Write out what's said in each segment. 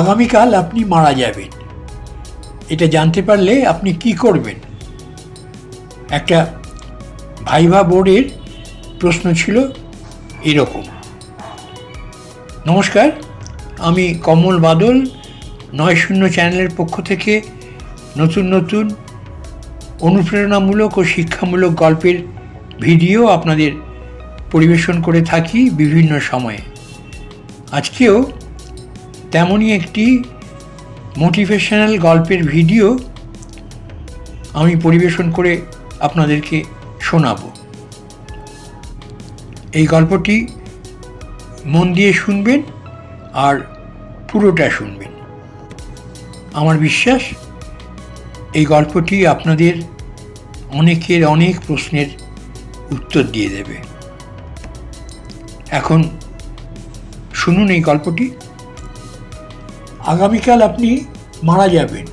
আগামীকাল আপনি মারা যাবেন, এটা জানতে পারলে আপনি কি করবেন? একটা ভাইভা বোর্ডের প্রশ্ন ছিল এরকম। নমস্কার, আমি কমল বাদল ৯০ চ্যানেলের পক্ষ থেকে নতুন নতুন অনুপ্রেরণামূলক ও শিক্ষামূলক গল্পের ভিডিও আপনাদের পরিবেশন করে থাকি বিভিন্ন সময়ে। আজকেও তেমনই একটি মোটিভেশনাল গল্পের ভিডিও আমি পরিবেশন করে আপনাদেরকে শোনাবো। এই গল্পটি মন দিয়ে শুনবেন আর পুরোটা শুনবেন। আমার বিশ্বাস এই গল্পটি আপনাদের অনেকের অনেক প্রশ্নের উত্তর দিয়ে দেবে। এখন শুনুন এই গল্পটি। আগামীকাল আপনি মারা যাবেন,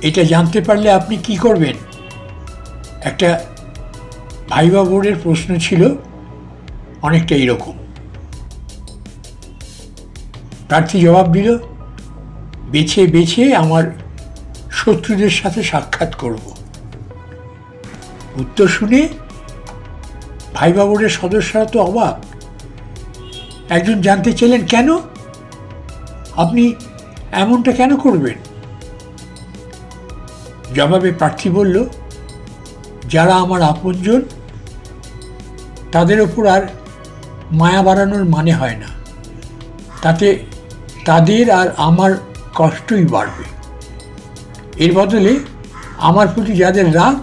এটা জানতে পারলে আপনি কি করবেন? একটা ভাইভা বোর্ডের প্রশ্ন ছিল অনেকটা এরকম। প্রার্থী জবাব দিল, বেছে বেছে আমার শত্রুদের সাথে সাক্ষাৎ করব। উত্তর শুনে ভাইভা বোর্ডের সদস্যরা তো অবাক। একজন জানতে চাইলেন, কেন? আপনি এমনটা কেন করবেন? জবাবে প্রার্থী বলল, যারা আমার আপনজন তাদের ওপর আর মায়া বাড়ানোর মানে হয় না, তাতে তাদের আর আমার কষ্টই বাড়বে। এর বদলে আমার প্রতি যাদের রাগ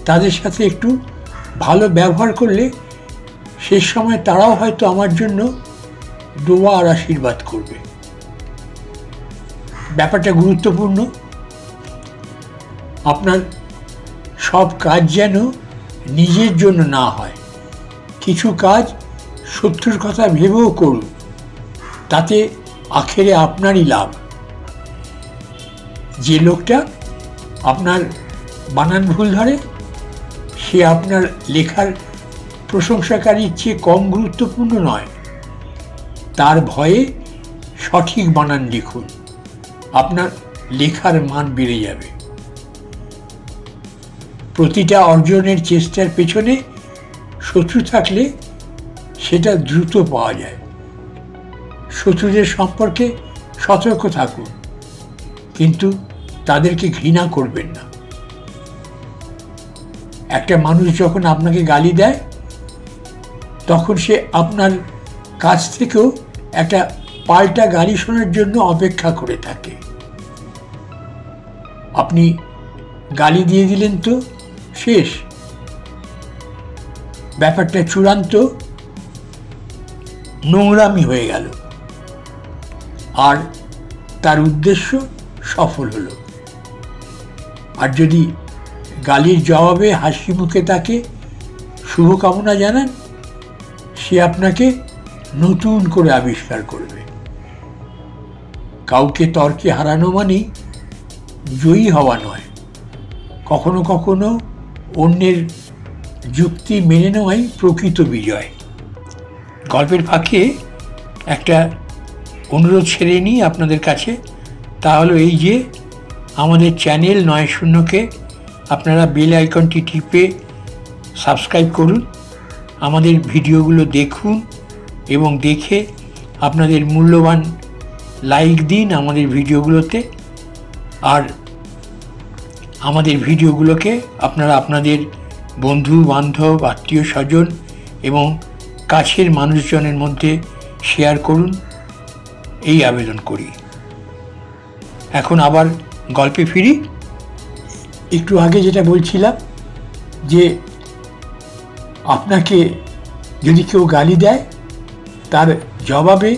তাদের সাথে একটু ভালো ব্যবহার করলে শেষ সময় তারাও হয়তো আমার জন্য দোয়া আর আশীর্বাদ করবে। ব্যাপারটা গুরুত্বপূর্ণ। আপনার সব কাজ যেন নিজের জন্য না হয়, কিছু কাজ শত্রুর কথা ভেবেও করুন, তাতে আখেরে আপনারই লাভ। যে লোকটা আপনার বানান ভুল ধরে সে আপনার লেখার প্রশংসাকারীর চেয়ে কম গুরুত্বপূর্ণ নয়। তার ভয়ে সঠিক বানান লিখুন, আপনার লেখার মান বেড়ে যাবে। প্রতিটা অর্জনের চেষ্টার পেছনে শত্রু থাকলে সেটা দ্রুত পাওয়া যায়। শত্রুদের সম্পর্কে সতর্ক থাকুন, কিন্তু তাদেরকে ঘৃণা করবেন না। একটা মানুষ যখন আপনাকে গালি দেয় তখন সে আপনার কাছ থেকেও একটা পাল্টা গালি শোনার জন্য অপেক্ষা করে থাকে। আপনি গালি দিয়ে দিলেন তো শেষ, ব্যাপারটা চূড়ান্ত নোংরামি হয়ে গেল, আর তার উদ্দেশ্য সফল হলো। আর যদি গালির জবাবে হাসি মুখে তাকে শুভকামনা জানান, সে আপনাকে নতুন করে আবিষ্কার করবে। কাউকে তর্কে হারানো মানেই জয়ী হওয়া নয়, কখনো কখনো অন্যের যুক্তি মেনে নেওয়াই প্রকৃত বিজয়। গল্পের ফাঁকে একটা অনুরোধ ছেড়ে নিই আপনাদের কাছে, তা হলো এই যে আমাদের চ্যানেল ৯০কে আপনারা বেল আইকনটি টিপে সাবস্ক্রাইব করুন, আমাদের ভিডিওগুলো দেখুন এবং দেখে আপনাদের মূল্যবান লাইক দিন আমাদের ভিডিওগুলোতে। আর আমাদের ভিডিওগুলোকে আপনারা আপনাদের বন্ধু বান্ধব, আত্মীয় স্বজন এবং কাছের মানুষজনের মধ্যে শেয়ার করুন, এই আবেদন করি। এখন আবার গল্পে ফিরি। একটু আগে যেটা বলছিলাম যে আপনাকে যদি কেউ গালি দেয় তার জবাবে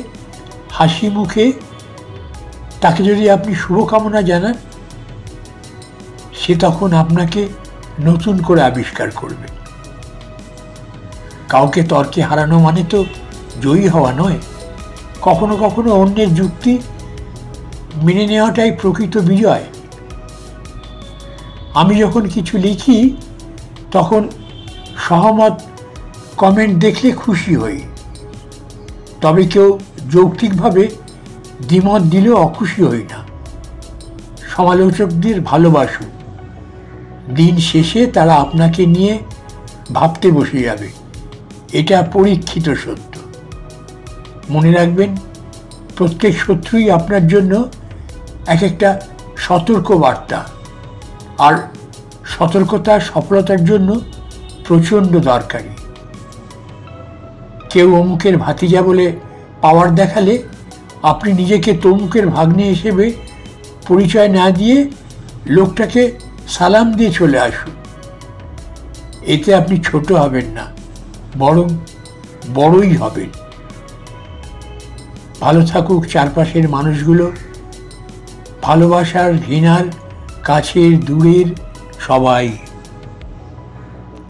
হাসি মুখে তাকে যদি আপনি শুভকামনা জানান, সে তখন আপনাকে নতুন করে আবিষ্কার করবে। কাউকে তর্কে হারানো মানে তো জয়ী হওয়া নয়, কখনো কখনো অন্যের যুক্তি মেনে নেওয়াটাই প্রকৃত বিজয়। আমি যখন কিছু লিখি তখন সহমত কমেন্ট দেখলে খুশি হই, তবে কেউ যৌক্তিকভাবে দ্বিমত দিলেও অখুশি হই না। সমালোচকদের ভালোবাসুন, দিন শেষে তারা আপনাকে নিয়ে ভাবতে বসে যাবে। এটা পরীক্ষিত সত্য। মনে রাখবেন, প্রত্যেক শত্রুই আপনার জন্য এক একটা সতর্ক বার্তা, আর সতর্কতা সফলতার জন্য প্রচণ্ড দরকারি। কেউ অমুকের ভাতিজা বলে পাওয়ার দেখালে আপনি নিজেকে তমুকের ভাগ্নে হিসেবে পরিচয় না দিয়ে লোকটাকে সালাম দিয়ে চলে আসুন। এতে আপনি ছোট হবেন না, বরং বড়ই হবেন। ভালো থাকুক চারপাশের মানুষগুলো, ভালোবাসার, ঘৃণার, কাছের, দূরের সবাই।